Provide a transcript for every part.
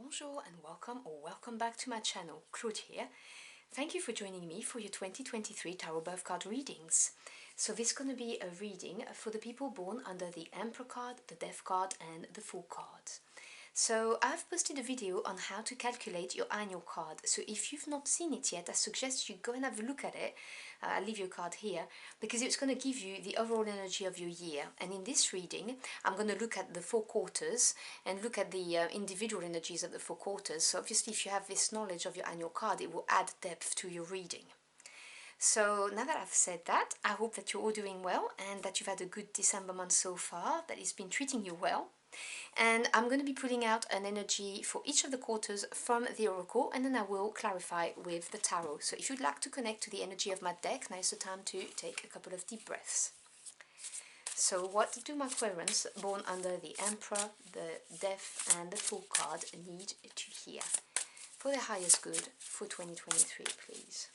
Bonjour and welcome back to my channel. Claude here. Thank you for joining me for your 2023 Tarot Birth Card readings. So this is going to be a reading for the people born under the Emperor card, the Death card and the Fool card. So I've posted a video on how to calculate your annual card. So if you've not seen it yet, I suggest you go and have a look at it. I'll leave your card here because it's going to give you the overall energy of your year. And in this reading, I'm going to look at the 4 quarters and look at the individual energies of the 4 quarters. So obviously if you have this knowledge of your annual card, it will add depth to your reading. So now that I've said that, I hope that you're all doing well and that you've had a good December month so far, that it's been treating you well. And I'm going to be pulling out an energy for each of the quarters from the Oracle, and then I will clarify with the Tarot. So if you'd like to connect to the energy of my deck, now is the time to take a couple of deep breaths. So what do my Aquarians born under the Emperor, the Death and the Fool card need to hear for their highest good for 2023, please?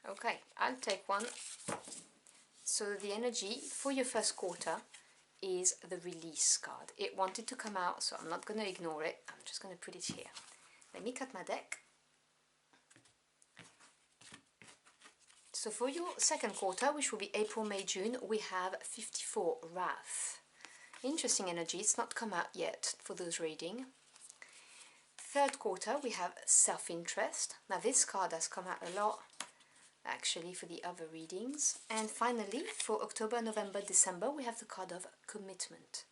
Okay, I'll take one. So the energy for your first quarter is the Release card. It wanted to come out, so I'm not going to ignore it. I'm just going to put it here. Let me cut my deck. So for your second quarter, which will be April, May, June, we have 54, Wrath. Interesting energy. It's not come out yet for those reading. Third quarter, we have Self-Interest. Now this card has come out a lot, actually, for the other readings. And finally, for October, November, December, we have the card of Commitment.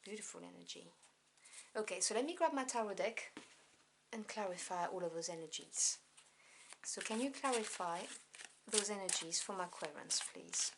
Beautiful energy. Okay, so let me grab my tarot deck and clarify all of those energies. So can you clarify those energies for my Aquarians, please?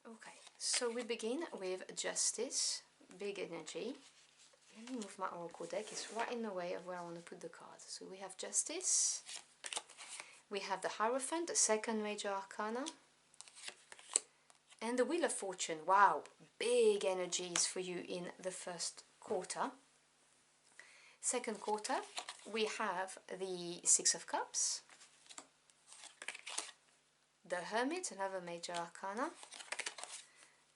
Okay, so we begin with Justice, big energy. Let me move my Oracle deck, it's right in the way of where I want to put the cards. So we have Justice, we have the Hierophant, the second major arcana, and the Wheel of Fortune. Wow, big energies for you in the first quarter. Second quarter, we have the Six of Cups, the Hermit, another major arcana,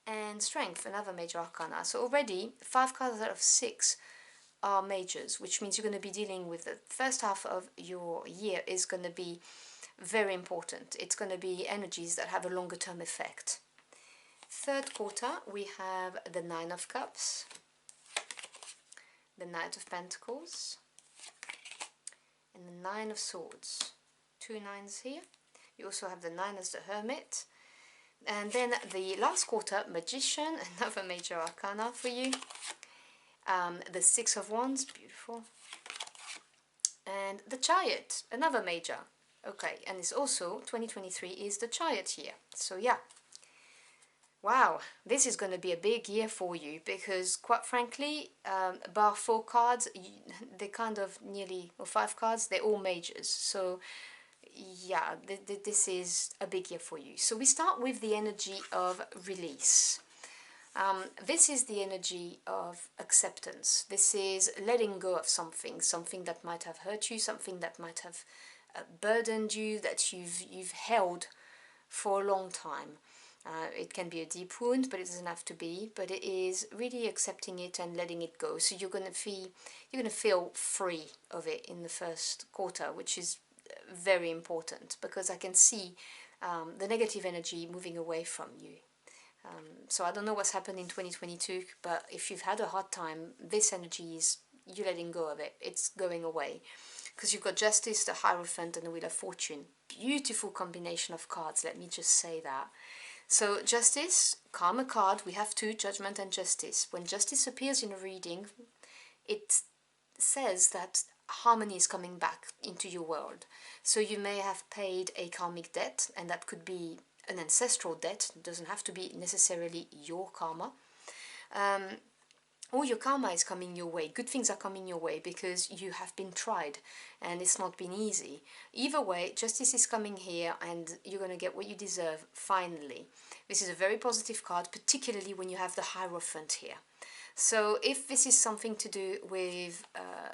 and Strength, another major arcana. So already 5 cards out of 6 are majors, which means you're going to be dealing with the first half of your year is going to be very important. It's going to be energies that have a longer term effect. Third quarter, we have the Nine of Cups, the Knight of Pentacles, and the Nine of Swords. 2 nines here. You also have the 9 as the Hermit. And then the last quarter, Magician, another major arcana for you. The Six of Wands, beautiful. And the Chariot, another major. Okay, and it's also 2023 is the Chariot year. So yeah, wow, this is going to be a big year for you because, quite frankly, bar 4 cards, they kind of nearly, or 5 cards, they're all majors. So yeah, this is a big year for you. So we start with the energy of Release. This is the energy of acceptance. This is letting go of something, something that might have hurt you, something that might have burdened you, that you've held for a long time. It can be a deep wound, but it doesn't have to be. But it is really accepting it and letting it go. So you're gonna feel free of it in the first quarter, which is very important because I can see the negative energy moving away from you. So I don't know what's happened in 2022, but if you've had a hard time, this energy is, you're letting go of it. It's going away because you've got Justice, the Hierophant and the Wheel of Fortune. Beautiful combination of cards, let me just say that. So Justice, Karma card, we have 2, Judgment and Justice. When Justice appears in a reading, it says that harmony is coming back into your world. So you may have paid a karmic debt, and that could be an ancestral debt. It doesn't have to be necessarily your karma. Or your karma is coming your way. Good things are coming your way because you have been tried and it's not been easy. Either way, justice is coming here and you're going to get what you deserve finally. This is a very positive card, particularly when you have the Hierophant here. So if this is something to do with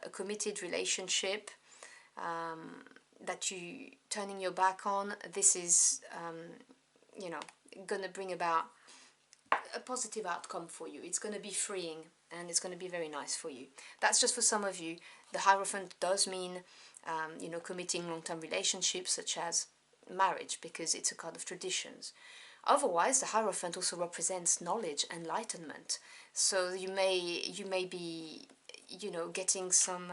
a committed relationship that you turning your back on, this is, you know, going to bring about a positive outcome for you. It's going to be freeing and it's going to be very nice for you. That's just for some of you. The Hierophant does mean, you know, committing long-term relationships such as marriage, because it's a card of traditions. Otherwise, the Hierophant also represents knowledge, enlightenment. So you may be, you know, getting some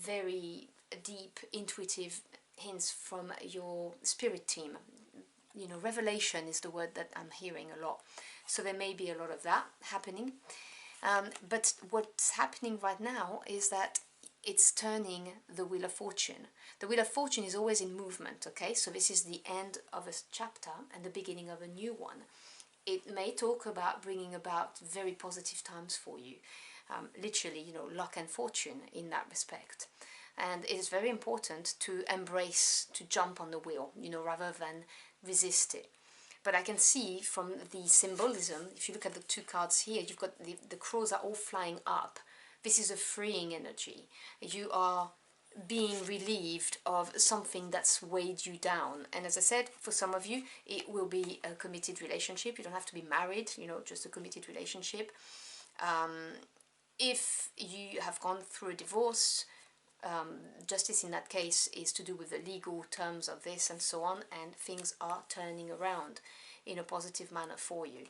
very deep, intuitive hints from your spirit team. You know, revelation is the word that I'm hearing a lot. So there may be a lot of that happening. But what's happening right now is that it's turning the Wheel of Fortune. The Wheel of Fortune is always in movement, okay? So this is the end of a chapter and the beginning of a new one. It may talk about bringing about very positive times for you. Literally, you know, luck and fortune in that respect. And it is very important to embrace, to jump on the wheel, you know, rather than resist it. But I can see from the symbolism, if you look at the two cards here, you've got the crows are all flying up. This is a freeing energy. You are being relieved of something that's weighed you down. And as I said, for some of you, it will be a committed relationship. You don't have to be married, you know, just a committed relationship. If you have gone through a divorce, justice in that case is to do with the legal terms of this and so on, and things are turning around in a positive manner for you.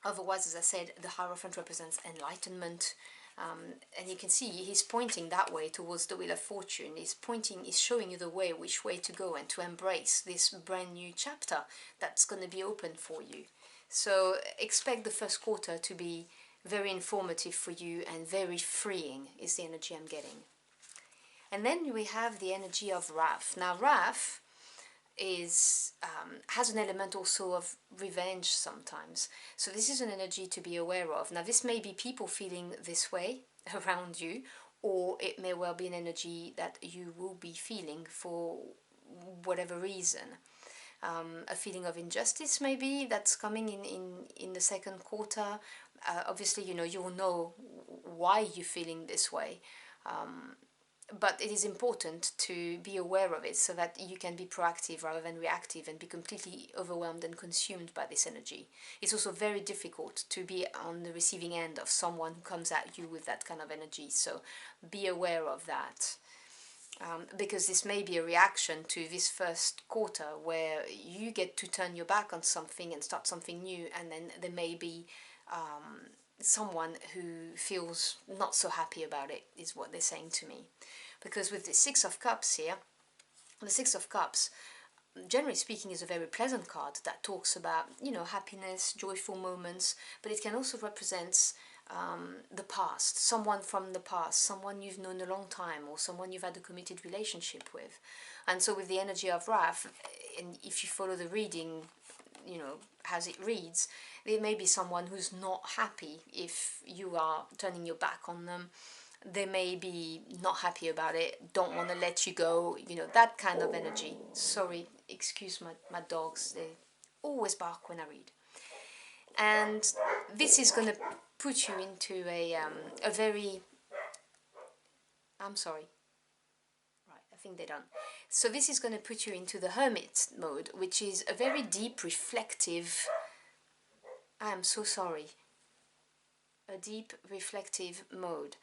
Otherwise, as I said, the Hierophant represents enlightenment, and you can see he's pointing that way towards the Wheel of Fortune. He's showing you the way, which way to go and to embrace this brand new chapter that's going to be open for you. So expect the first quarter to be very informative for you and very freeing is the energy I'm getting. And then we have the energy of wrath. Now wrath is has an element also of revenge sometimes. So this is an energy to be aware of. Now this may be people feeling this way around you, or it may well be an energy that you will be feeling for whatever reason. A feeling of injustice maybe that's coming in the second quarter. Obviously, you know, you'll know why you're feeling this way. But it is important to be aware of it so that you can be proactive rather than reactive and be completely overwhelmed and consumed by this energy. It's also very difficult to be on the receiving end of someone who comes at you with that kind of energy. So be aware of that. Because this may be a reaction to this first quarter where you get to turn your back on something and start something new, and then there may be someone who feels not so happy about it, is what they're saying to me. Because with the Six of Cups here, the Six of Cups, generally speaking, is a very pleasant card that talks about, you know, happiness, joyful moments, but it can also represent the past, someone from the past, someone you've known a long time, or someone you've had a committed relationship with. And so with the energy of wrath, and if you follow the reading, you know, as it reads, there may be someone who's not happy if you are turning your back on them. They may be not happy about it, don't want to let you go, you know, that kind of energy. Sorry, excuse my dogs, they always bark when I read. And this is going to put you into a very... I'm sorry. Right, I think they're done. So this is going to put you into the Hermit mode, which is a very deep, reflective... I am so sorry. A deep, reflective mode.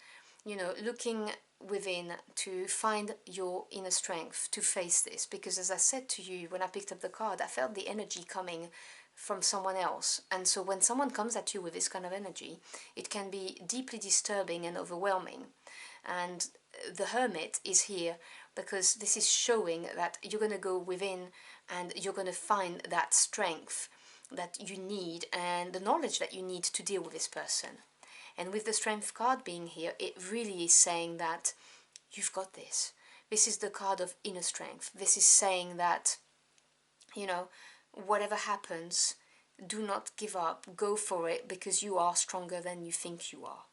You know, looking within to find your inner strength to face this. Because as I said to you, when I picked up the card, I felt the energy coming from someone else. And so when someone comes at you with this kind of energy, it can be deeply disturbing and overwhelming. And the Hermit is here because this is showing that you're going to go within and you're going to find that strength that you need and the knowledge that you need to deal with this person. And with the Strength card being here, it really is saying that you've got this. This is the card of inner strength. This is saying that, you know, whatever happens, do not give up, go for it, because you are stronger than you think you are.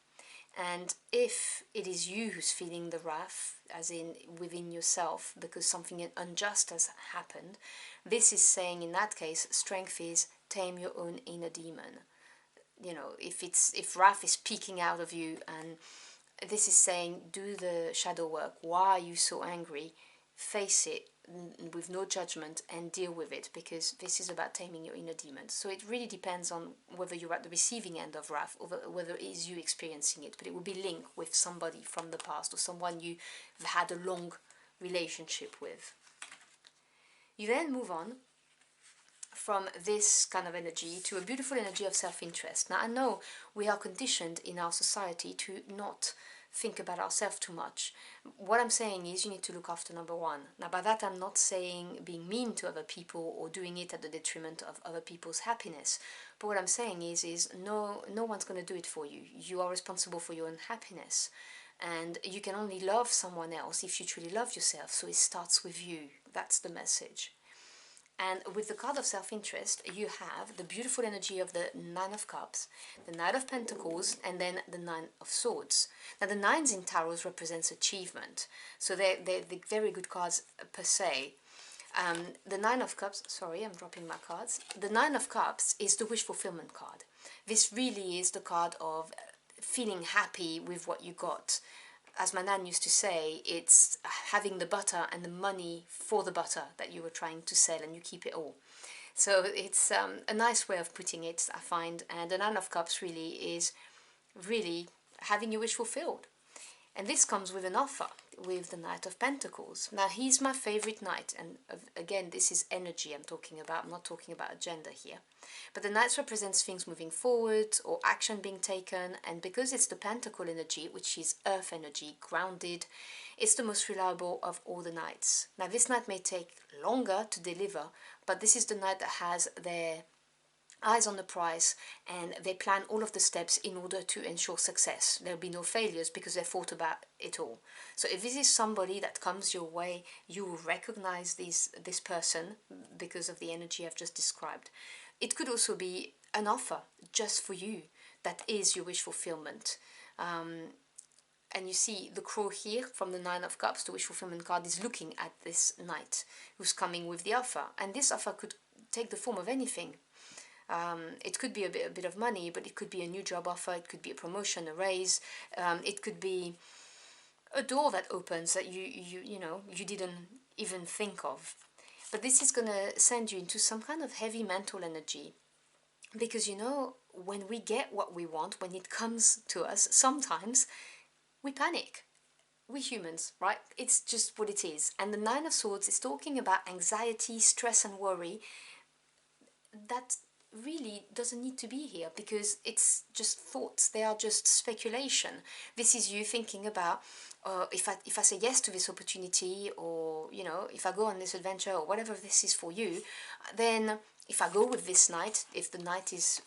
And if it is you who's feeling the wrath, as in within yourself, because something unjust has happened, this is saying in that case, strength is tame your own inner demon. You know, if wrath is peeking out of you, and this is saying do the shadow work. Why are you so angry? Face it with no judgment and deal with it, because this is about taming your inner demons. So it really depends on whether you're at the receiving end of wrath or whether it is you experiencing it, but it will be linked with somebody from the past or someone you've had a long relationship with. You then move on from this kind of energy to a beautiful energy of self-interest. Now, I know we are conditioned in our society to not think about ourselves too much. What I'm saying is you need to look after number one. Now, by that I'm not saying being mean to other people or doing it at the detriment of other people's happiness. But what I'm saying is no one's going to do it for you. You are responsible for your own happiness. And you can only love someone else if you truly love yourself. So it starts with you. That's the message. And with the card of self-interest, you have the beautiful energy of the Nine of Cups, the Knight of Pentacles, and then the Nine of Swords. Now, the nines in tarot represents achievement, so they're very good cards per se. The Nine of Cups, sorry, I'm dropping my cards. The Nine of Cups is the wish fulfillment card. This really is the card of feeling happy with what you got. As my nan used to say, it's having the butter and the money for the butter that you were trying to sell, and you keep it all. So it's a nice way of putting it, I find. And the Nine of Cups really is really having your wish fulfilled. And this comes with an offer, with the Knight of Pentacles. Now, he's my favorite knight, and again, this is energy I'm talking about. I'm not talking about agenda here. But the Knight represents things moving forward or action being taken, and because it's the Pentacle energy, which is earth energy, grounded, it's the most reliable of all the Knights. Now, this Knight may take longer to deliver, but this is the Knight that has their eyes on the prize, and they plan all of the steps in order to ensure success. There'll be no failures because they thought about it all. So if this is somebody that comes your way, you will recognize this person because of the energy I've just described. It could also be an offer just for you that is your wish fulfillment. And you see the crow here from the Nine of Cups, the wish fulfillment card, is looking at this knight who's coming with the offer. And this offer could take the form of anything. It could be a bit of money, but it could be a new job offer, it could be a promotion, a raise, it could be a door that opens that you didn't even think of. But this is going to send you into some kind of heavy mental energy, because when we get what we want, when it comes to us, sometimes we panic. We humans, right? It's just what it is. And the Nine of Swords is talking about anxiety, stress and worry that really doesn't need to be here, because it's just thoughts. They are just speculation. This is you thinking about if I say yes to this opportunity, or if I go on this adventure, or whatever this is for you, then if I go with this knight, if the knight is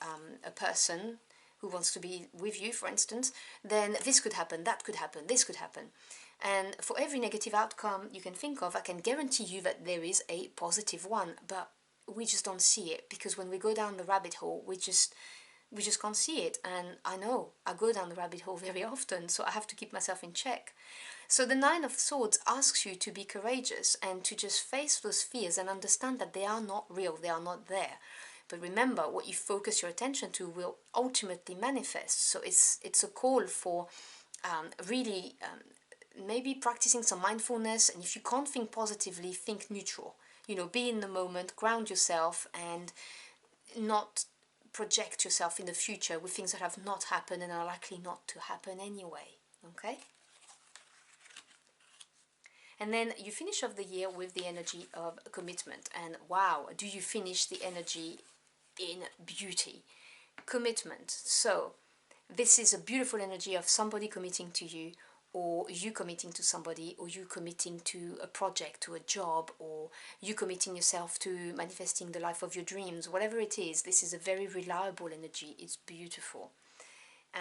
a person who wants to be with you, for instance, then this could happen, that could happen, this could happen. And for every negative outcome you can think of, I can guarantee you that there is a positive one, but we just don't see it, because when we go down the rabbit hole, we just can't see it. And I know I go down the rabbit hole very often, so I have to keep myself in check. So the Nine of Swords asks you to be courageous and to just face those fears and understand that they are not real, they are not there. But remember, what you focus your attention to will ultimately manifest. So it's a call for really maybe practicing some mindfulness, and if you can't think positively, think neutral. Be in the moment, ground yourself, and not project yourself in the future with things that have not happened and are likely not to happen anyway, okay? And then you finish off the year with the energy of commitment, and wow, do you finish the energy in beauty. Commitment. So this is a beautiful energy of somebody committing to you, or you committing to somebody, or you committing to a project, to a job, or you committing yourself to manifesting the life of your dreams. Whatever it is, this is a very reliable energy. It's beautiful.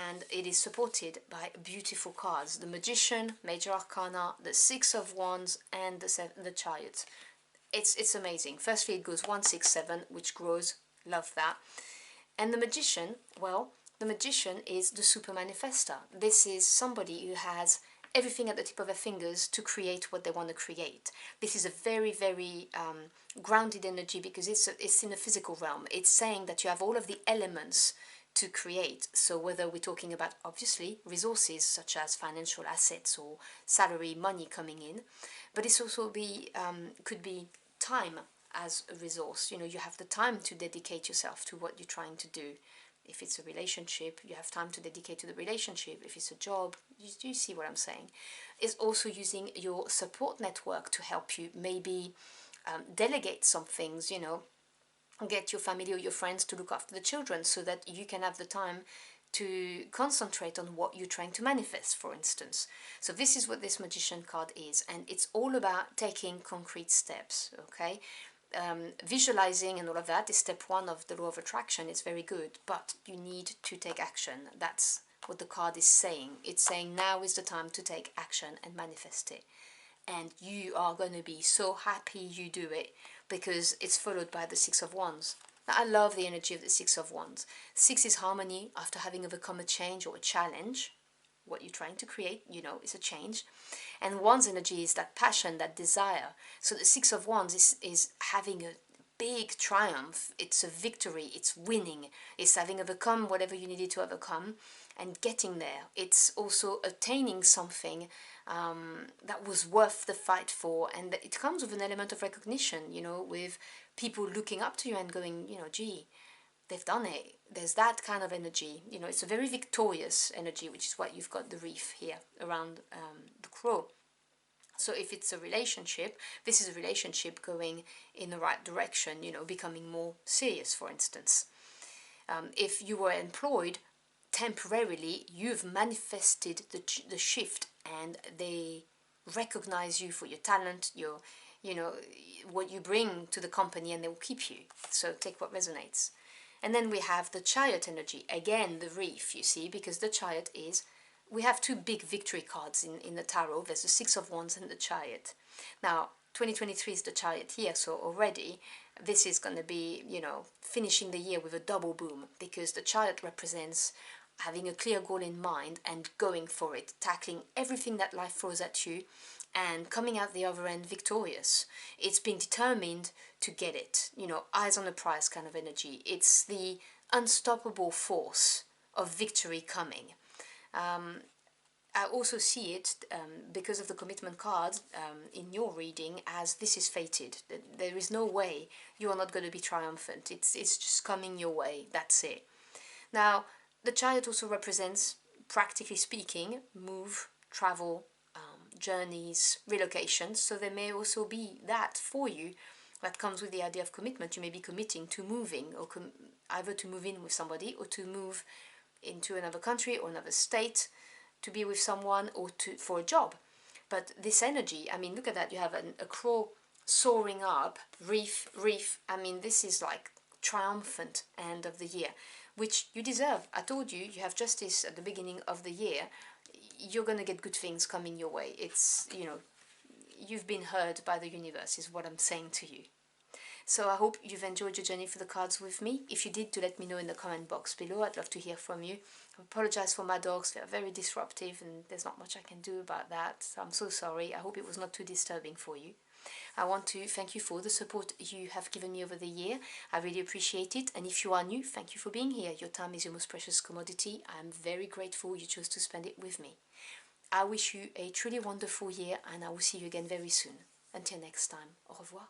and it is supported by beautiful cards: the Magician, Major Arcana, the Six of Wands, and the Chariot. It's amazing. Firstly, it goes 1, 6, 7, which grows. Love that. And the Magician, well, the Magician is the super manifester. This is somebody who has everything at the tip of their fingers to create what they want to create. This is a very, very grounded energy, because it's in the physical realm. It's saying that you have all of the elements to create. So whether we're talking about, obviously, resources such as financial assets or salary, money coming in, but it's also could be time as a resource. You know, you have the time to dedicate yourself to what you're trying to do. If it's a relationship, you have time to dedicate to the relationship. If it's a job, you see what I'm saying. It's also using your support network to help you, maybe delegate some things, you know, get your family or your friends to look after the children so that you can have the time to concentrate on what you're trying to manifest, for instance. So this is what this Magician card is, and it's all about taking concrete steps, okay? Visualizing and all of that is step 1 of the law of attraction. It's very good, but you need to take action. That's what the card is saying. It's saying now is the time to take action and manifest it. And you are going to be so happy you do it, because it's followed by the Six of Wands. Now, I love the energy of the Six of Wands. 6 is harmony after having overcome a change or a challenge. What you're trying to create, you know, is a change. And Wands energy is that passion, that desire. So the Six of Wands is having a big triumph. It's a victory. It's winning. It's having overcome whatever you needed to overcome and getting there. It's also attaining something that was worth the fight for, and it comes with an element of recognition, you know, with people looking up to you and going, you know, gee, they've done it. There's that kind of energy, you know. It's a very victorious energy, which is why you've got the reef here around the crow. So if it's a relationship, this is a relationship going in the right direction, you know, becoming more serious, for instance. If you were employed, temporarily you've manifested the shift, and they recognize you for your talent, your, you know, what you bring to the company, and they will keep you. So take what resonates. And then we have the Chariot energy, again the reef, you see, because the Chariot is, we have 2 big victory cards in the tarot. There's the Six of Wands and the Chariot. Now 2023 is the Chariot year, so already this is going to be, you know, finishing the year with a double boom, because the Chariot represents having a clear goal in mind and going for it, tackling everything that life throws at you and coming out the other end victorious. It's been determined to get it, you know, eyes on the prize kind of energy. It's the unstoppable force of victory coming. I also see it, because of the commitment card in your reading, as this is fated. There is no way you are not going to be triumphant. It's just coming your way. That's it. Now, the Chariot also represents, practically speaking, move, travel, journeys, relocations. So there may also be that for you that comes with the idea of commitment. You may be committing to moving, or either to move in with somebody, or to move into another country or another state, to be with someone, or for a job. But this energy, I mean, look at that. You have a crow soaring up, reef. I mean, this is like triumphant end of the year, which you deserve. I told you, you have justice at the beginning of the year. You're going to get good things coming your way. It's, you know, you've been heard by the universe, is what I'm saying to you. So I hope you've enjoyed your journey for the cards with me. If you did, do let me know in the comment box below. I'd love to hear from you. I apologize for my dogs. They're very disruptive, and there's not much I can do about that. So I'm so sorry. I hope it was not too disturbing for you. I want to thank you for the support you have given me over the year. I really appreciate it. And if you are new, thank you for being here. Your time is your most precious commodity. I'm very grateful you chose to spend it with me. I wish you a truly wonderful year, and I will see you again very soon. Until next time, au revoir.